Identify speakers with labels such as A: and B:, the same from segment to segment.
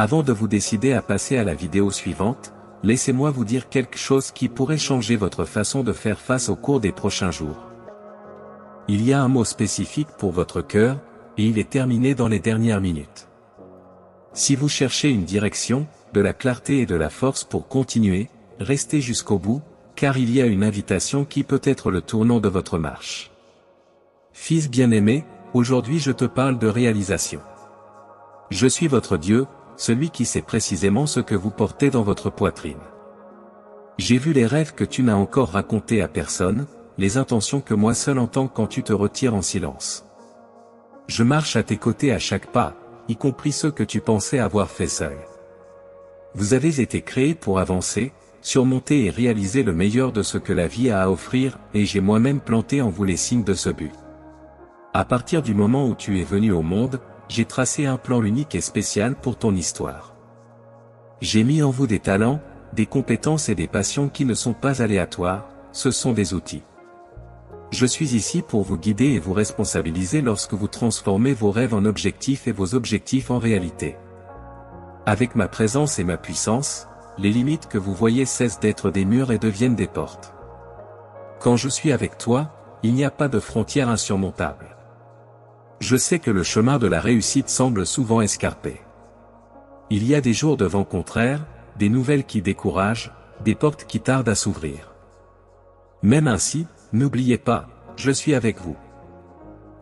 A: Avant de vous décider à passer à la vidéo suivante, laissez-moi vous dire quelque chose qui pourrait changer votre façon de faire face au cours des prochains jours. Il y a un mot spécifique pour votre cœur, et il est terminé dans les dernières minutes. Si vous cherchez une direction, de la clarté et de la force pour continuer, restez jusqu'au bout, car il y a une invitation qui peut être le tournant de votre marche. Fils bien-aimé, aujourd'hui je te parle de réalisation. Je suis votre Dieu, celui qui sait précisément ce que vous portez dans votre poitrine. J'ai vu les rêves que tu n'as encore racontés à personne, les intentions que moi seul entends quand tu te retires en silence. Je marche à tes côtés à chaque pas, y compris ceux que tu pensais avoir fait seul. Vous avez été créés pour avancer, surmonter et réaliser le meilleur de ce que la vie a à offrir, et j'ai moi-même planté en vous les signes de ce but. À partir du moment où tu es venu au monde, j'ai tracé un plan unique et spécial pour ton histoire. J'ai mis en vous des talents, des compétences et des passions qui ne sont pas aléatoires, ce sont des outils. Je suis ici pour vous guider et vous responsabiliser lorsque vous transformez vos rêves en objectifs et vos objectifs en réalité. Avec ma présence et ma puissance, les limites que vous voyez cessent d'être des murs et deviennent des portes. Quand je suis avec toi, il n'y a pas de frontières insurmontables. Je sais que le chemin de la réussite semble souvent escarpé. Il y a des jours de vent contraire, des nouvelles qui découragent, des portes qui tardent à s'ouvrir. Même ainsi, n'oubliez pas, je suis avec vous.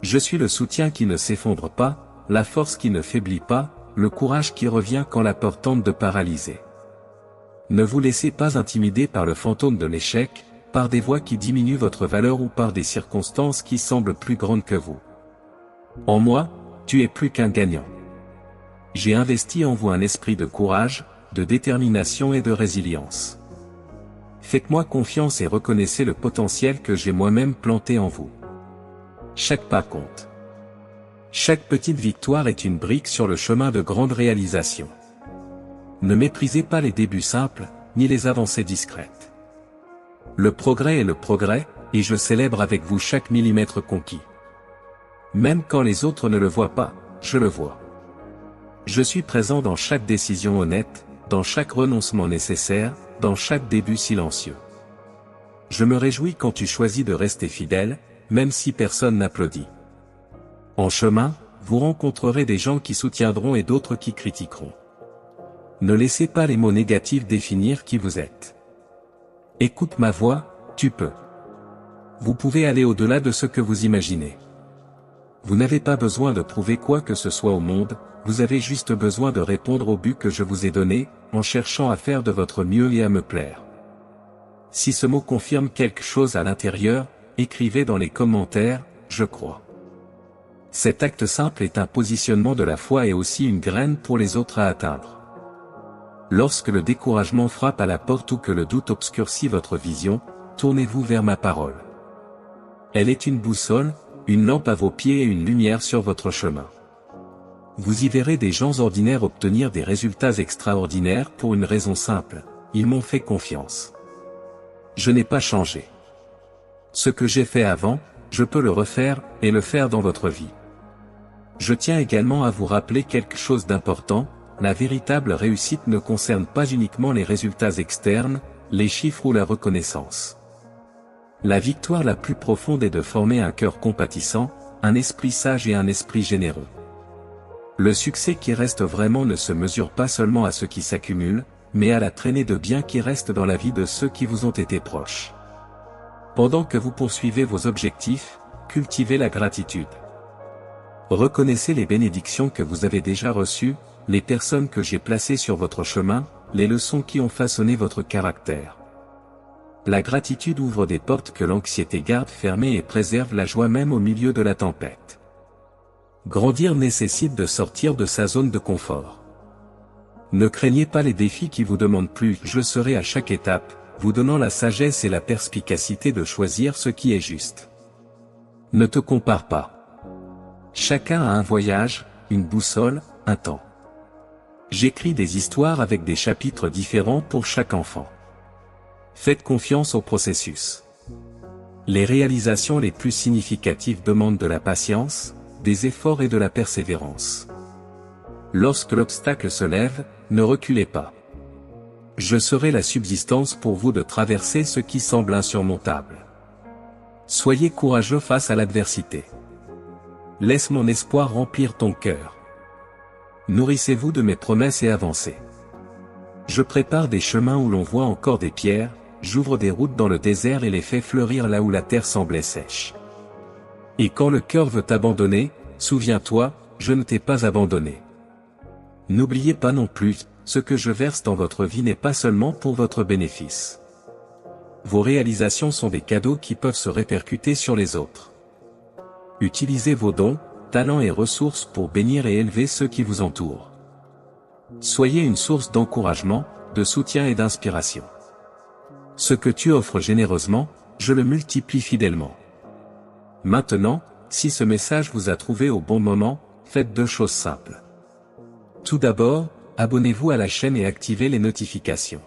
A: Je suis le soutien qui ne s'effondre pas, la force qui ne faiblit pas, le courage qui revient quand la peur tente de paralyser. Ne vous laissez pas intimider par le fantôme de l'échec, par des voix qui diminuent votre valeur ou par des circonstances qui semblent plus grandes que vous. En moi, tu es plus qu'un gagnant. J'ai investi en vous un esprit de courage, de détermination et de résilience. Faites-moi confiance et reconnaissez le potentiel que j'ai moi-même planté en vous. Chaque pas compte. Chaque petite victoire est une brique sur le chemin de grandes réalisations. Ne méprisez pas les débuts simples, ni les avancées discrètes. Le progrès est le progrès, et je célèbre avec vous chaque millimètre conquis. Même quand les autres ne le voient pas, je le vois. Je suis présent dans chaque décision honnête, dans chaque renoncement nécessaire, dans chaque début silencieux. Je me réjouis quand tu choisis de rester fidèle, même si personne n'applaudit. En chemin, vous rencontrerez des gens qui soutiendront et d'autres qui critiqueront. Ne laissez pas les mots négatifs définir qui vous êtes. Écoute ma voix, tu peux. Vous pouvez aller au-delà de ce que vous imaginez. Vous n'avez pas besoin de prouver quoi que ce soit au monde, vous avez juste besoin de répondre au but que je vous ai donné, en cherchant à faire de votre mieux et à me plaire. Si ce mot confirme quelque chose à l'intérieur, écrivez dans les commentaires, je crois. Cet acte simple est un positionnement de la foi et aussi une graine pour les autres à atteindre. Lorsque le découragement frappe à la porte ou que le doute obscurcit votre vision, tournez-vous vers ma parole. Elle est une boussole, une lampe à vos pieds et une lumière sur votre chemin. Vous y verrez des gens ordinaires obtenir des résultats extraordinaires pour une raison simple, ils m'ont fait confiance. Je n'ai pas changé. Ce que j'ai fait avant, je peux le refaire, et le faire dans votre vie. Je tiens également à vous rappeler quelque chose d'important, la véritable réussite ne concerne pas uniquement les résultats externes, les chiffres ou la reconnaissance. La victoire la plus profonde est de former un cœur compatissant, un esprit sage et un esprit généreux. Le succès qui reste vraiment ne se mesure pas seulement à ce qui s'accumule, mais à la traînée de biens qui restent dans la vie de ceux qui vous ont été proches. Pendant que vous poursuivez vos objectifs, cultivez la gratitude. Reconnaissez les bénédictions que vous avez déjà reçues, les personnes que j'ai placées sur votre chemin, les leçons qui ont façonné votre caractère. La gratitude ouvre des portes que l'anxiété garde fermées et préserve la joie même au milieu de la tempête. Grandir nécessite de sortir de sa zone de confort. Ne craignez pas les défis qui vous demandent plus, je serai à chaque étape, vous donnant la sagesse et la perspicacité de choisir ce qui est juste. Ne te compare pas. Chacun a un voyage, une boussole, un temps. J'écris des histoires avec des chapitres différents pour chaque enfant. Faites confiance au processus. Les réalisations les plus significatives demandent de la patience, des efforts et de la persévérance. Lorsque l'obstacle se lève, ne reculez pas. Je serai la subsistance pour vous de traverser ce qui semble insurmontable. Soyez courageux face à l'adversité. Laisse mon espoir remplir ton cœur. Nourrissez-vous de mes promesses et avancez. Je prépare des chemins où l'on voit encore des pierres, j'ouvre des routes dans le désert et les fais fleurir là où la terre semblait sèche. Et quand le cœur veut abandonner, souviens-toi, je ne t'ai pas abandonné. N'oubliez pas non plus, ce que je verse dans votre vie n'est pas seulement pour votre bénéfice. Vos réalisations sont des cadeaux qui peuvent se répercuter sur les autres. Utilisez vos dons, talents et ressources pour bénir et élever ceux qui vous entourent. Soyez une source d'encouragement, de soutien et d'inspiration. Ce que tu offres généreusement, je le multiplie fidèlement. Maintenant, si ce message vous a trouvé au bon moment, faites 2 choses simples. Tout d'abord, abonnez-vous à la chaîne et activez les notifications.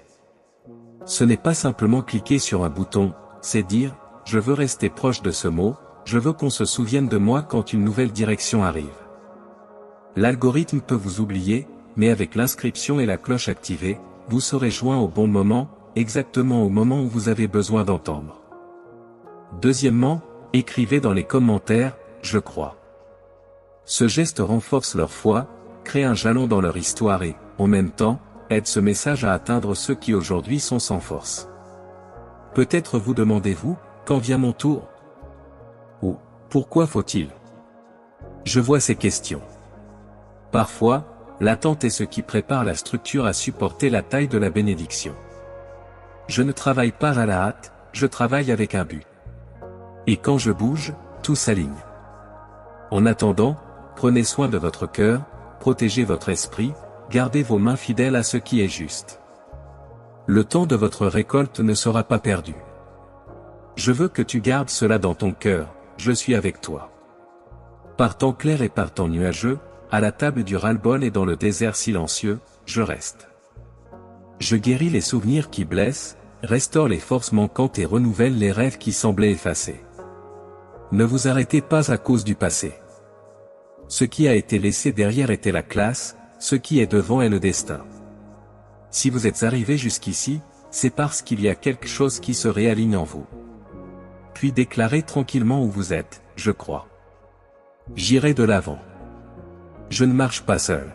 A: Ce n'est pas simplement cliquer sur un bouton, c'est dire, je veux rester proche de ce mot, je veux qu'on se souvienne de moi quand une nouvelle direction arrive. L'algorithme peut vous oublier, mais avec l'inscription et la cloche activée, vous serez joint au bon moment, exactement au moment où vous avez besoin d'entendre. Deuxièmement, écrivez dans les commentaires, je crois. Ce geste renforce leur foi, crée un jalon dans leur histoire et, en même temps, aide ce message à atteindre ceux qui aujourd'hui sont sans force. Peut-être vous demandez-vous, quand vient mon tour? Ou, pourquoi faut-il? Je vois ces questions. Parfois, l'attente est ce qui prépare la structure à supporter la taille de la bénédiction. Je ne travaille pas à la hâte, je travaille avec un but. Et quand je bouge, tout s'aligne. En attendant, prenez soin de votre cœur, protégez votre esprit, gardez vos mains fidèles à ce qui est juste. Le temps de votre récolte ne sera pas perdu. Je veux que tu gardes cela dans ton cœur, je suis avec toi. Par temps clair et par temps nuageux, à la table du ras-le-bol et dans le désert silencieux, je reste. Je guéris les souvenirs qui blessent, restaure les forces manquantes et renouvelle les rêves qui semblaient effacés. Ne vous arrêtez pas à cause du passé. Ce qui a été laissé derrière était la classe, ce qui est devant est le destin. Si vous êtes arrivé jusqu'ici, c'est parce qu'il y a quelque chose qui se réaligne en vous. Puis déclarez tranquillement où vous êtes, je crois. J'irai de l'avant. Je ne marche pas seul.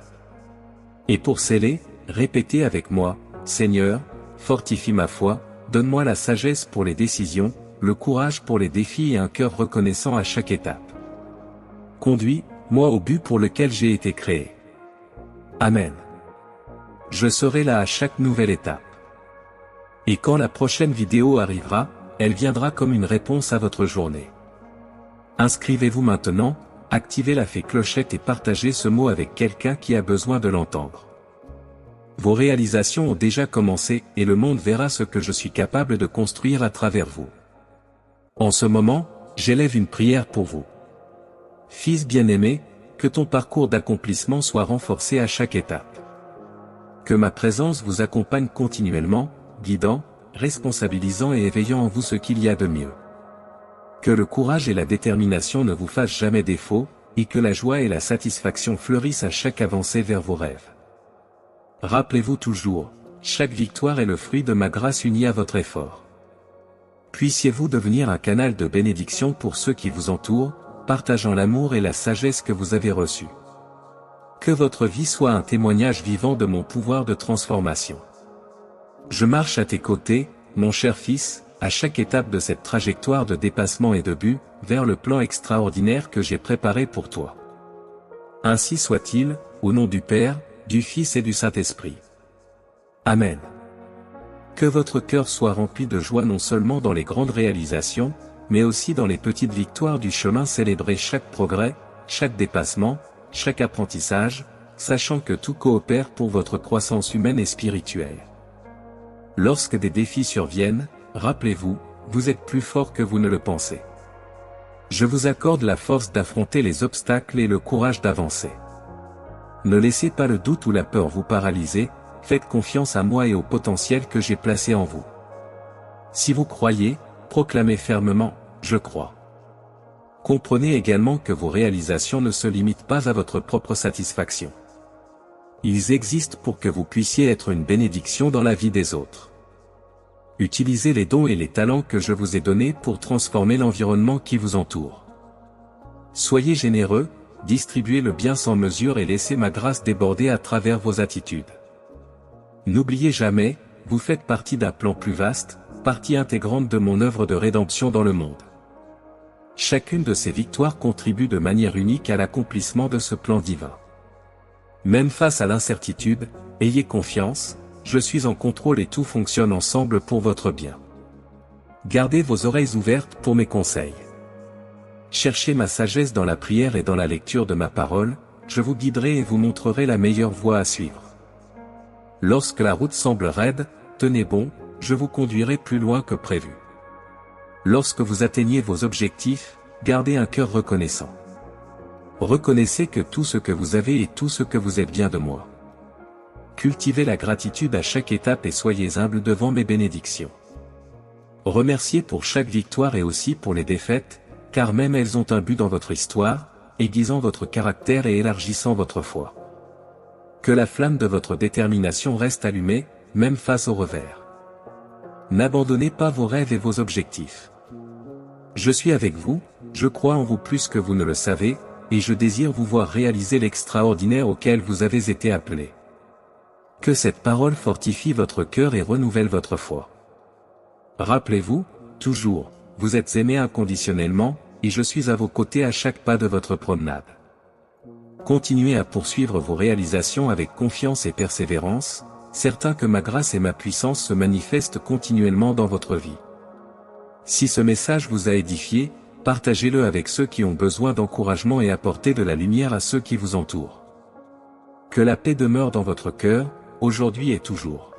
A: Et pour sceller, répétez avec moi, Seigneur, fortifie ma foi, donne-moi la sagesse pour les décisions, le courage pour les défis et un cœur reconnaissant à chaque étape. Conduis-moi au but pour lequel j'ai été créé. Amen. Je serai là à chaque nouvelle étape. Et quand la prochaine vidéo arrivera, elle viendra comme une réponse à votre journée. Inscrivez-vous maintenant, activez la clochette et partagez ce mot avec quelqu'un qui a besoin de l'entendre. Vos réalisations ont déjà commencé et le monde verra ce que je suis capable de construire à travers vous. En ce moment, j'élève une prière pour vous. Fils bien-aimé, que ton parcours d'accomplissement soit renforcé à chaque étape. Que ma présence vous accompagne continuellement, guidant, responsabilisant et éveillant en vous ce qu'il y a de mieux. Que le courage et la détermination ne vous fassent jamais défaut, et que la joie et la satisfaction fleurissent à chaque avancée vers vos rêves. Rappelez-vous toujours, chaque victoire est le fruit de ma grâce unie à votre effort. Puissiez-vous devenir un canal de bénédiction pour ceux qui vous entourent, partageant l'amour et la sagesse que vous avez reçus. Que votre vie soit un témoignage vivant de mon pouvoir de transformation. Je marche à tes côtés, mon cher fils, à chaque étape de cette trajectoire de dépassement et de but, vers le plan extraordinaire que j'ai préparé pour toi. Ainsi soit-il, au nom du Père, du Fils et du Saint-Esprit. Amen. Que votre cœur soit rempli de joie non seulement dans les grandes réalisations, mais aussi dans les petites victoires du chemin. Célébrez chaque progrès, chaque dépassement, chaque apprentissage, sachant que tout coopère pour votre croissance humaine et spirituelle. Lorsque des défis surviennent, rappelez-vous, vous êtes plus fort que vous ne le pensez. Je vous accorde la force d'affronter les obstacles et le courage d'avancer. Ne laissez pas le doute ou la peur vous paralyser, faites confiance à moi et au potentiel que j'ai placé en vous. Si vous croyez, proclamez fermement, je crois. Comprenez également que vos réalisations ne se limitent pas à votre propre satisfaction. Ils existent pour que vous puissiez être une bénédiction dans la vie des autres. Utilisez les dons et les talents que je vous ai donnés pour transformer l'environnement qui vous entoure. Soyez généreux, distribuez le bien sans mesure et laissez ma grâce déborder à travers vos attitudes. N'oubliez jamais, vous faites partie d'un plan plus vaste, partie intégrante de mon œuvre de rédemption dans le monde. Chacune de ces victoires contribue de manière unique à l'accomplissement de ce plan divin. Même face à l'incertitude, ayez confiance, je suis en contrôle et tout fonctionne ensemble pour votre bien. Gardez vos oreilles ouvertes pour mes conseils. Cherchez ma sagesse dans la prière et dans la lecture de ma parole, je vous guiderai et vous montrerai la meilleure voie à suivre. Lorsque la route semble raide, tenez bon, je vous conduirai plus loin que prévu. Lorsque vous atteignez vos objectifs, gardez un cœur reconnaissant. Reconnaissez que tout ce que vous avez est tout ce que vous êtes vient de moi. Cultivez la gratitude à chaque étape et soyez humble devant mes bénédictions. Remerciez pour chaque victoire et aussi pour les défaites, car même elles ont un but dans votre histoire, aiguisant votre caractère et élargissant votre foi. Que la flamme de votre détermination reste allumée, même face au revers. N'abandonnez pas vos rêves et vos objectifs. Je suis avec vous, je crois en vous plus que vous ne le savez, et je désire vous voir réaliser l'extraordinaire auquel vous avez été appelés. Que cette parole fortifie votre cœur et renouvelle votre foi. Rappelez-vous, toujours, vous êtes aimés inconditionnellement, et je suis à vos côtés à chaque pas de votre promenade. Continuez à poursuivre vos réalisations avec confiance et persévérance, certain que ma grâce et ma puissance se manifestent continuellement dans votre vie. Si ce message vous a édifié, partagez-le avec ceux qui ont besoin d'encouragement et apportez de la lumière à ceux qui vous entourent. Que la paix demeure dans votre cœur, aujourd'hui et toujours.